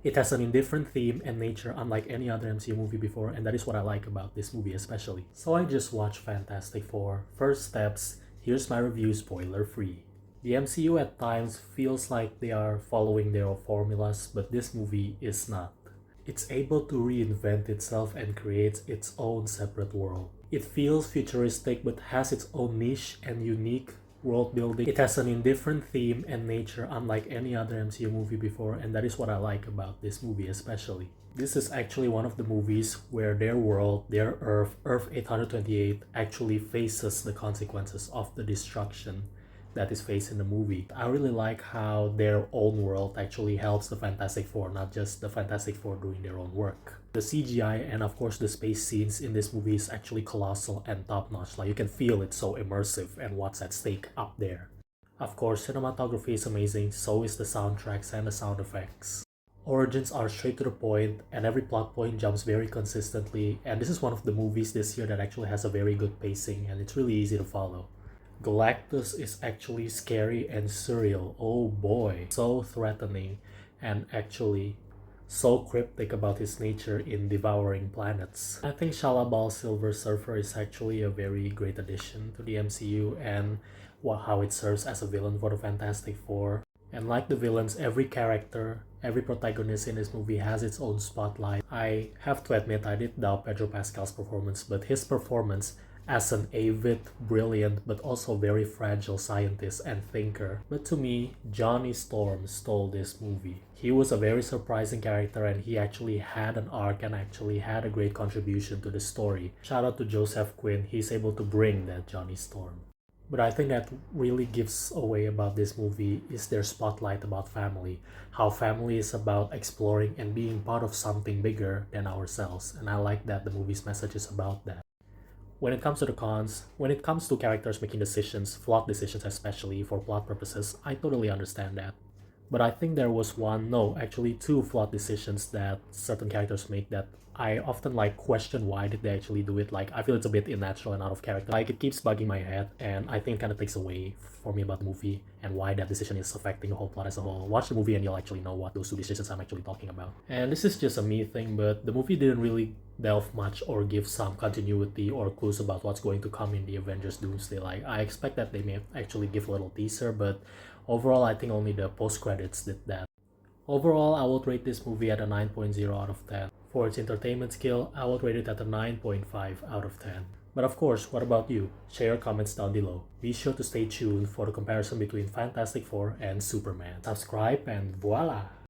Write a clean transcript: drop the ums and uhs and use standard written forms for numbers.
It has an indifferent theme and nature unlike any other MCU movie before, and that is what I like about this movie especially. So I just watched Fantastic Four. First steps, here's my review spoiler free. The MCU at times feels like they are following their formulas, but this movie is not. It's able to reinvent itself and creates its own separate world. It feels futuristic but has its own niche and unique world building. It has an indifferent theme and nature unlike any other MCU movie before, and that is what I like about this movie especially. This is actually one of the movies where their world, their Earth 828, actually faces the consequences of the destruction that is faced in the movie. I really like how their own world actually helps the Fantastic Four, not just the Fantastic Four doing their own work. The CGI and of course the space scenes in this movie is actually colossal and top notch. Like you can feel it's so immersive and what's at stake up there. Of course, cinematography is amazing, so is the soundtracks and the sound effects. Origins are straight to the point, and every plot point jumps very consistently, and this is one of the movies this year that actually has a very good pacing and it's really easy to follow. Galactus is actually scary and surreal. Oh boy, so threatening and actually so cryptic about his nature in devouring planets. I think Shalabal Silver Surfer is actually a very great addition to the MCU and how it serves as a villain for the Fantastic Four. And like the villains, every character, every protagonist in this movie has its own spotlight. I have to admit I did doubt Pedro Pascal's performance, but his performance as an avid, brilliant, but also very fragile scientist and thinker. But to me, Johnny Storm stole this movie. He was a very surprising character and he actually had an arc and actually had a great contribution to the story. Shout out to Joseph Quinn, he's able to bring that Johnny Storm. But I think that really gives away about this movie is their spotlight about family. How family is about exploring and being part of something bigger than ourselves. And I like that the movie's message is about that. When it comes to the cons, when it comes to characters making decisions, flawed decisions especially for plot purposes, I totally understand that. But I think there was actually two flawed decisions that certain characters make that I often like question why did they actually do it. Like I feel it's a bit unnatural and out of character. Like it keeps bugging my head and I think it kind of takes away for me about the movie and why that decision is affecting the whole plot as a whole. Watch the movie and you'll actually know what those two decisions I'm actually talking about. And this is just a me thing, but the movie didn't really delve much or give some continuity or clues about what's going to come in the Avengers Doomsday. Like I expect that they may actually give a little teaser, but overall I think only the post credits did that. Overall, I would rate this movie at a 9.0 out of 10. For its entertainment skill, I would rate it at a 9.5 out of 10. But of course, what about you? Share your comments down below. Be sure to stay tuned for the comparison between Fantastic Four and Superman. Subscribe and voila!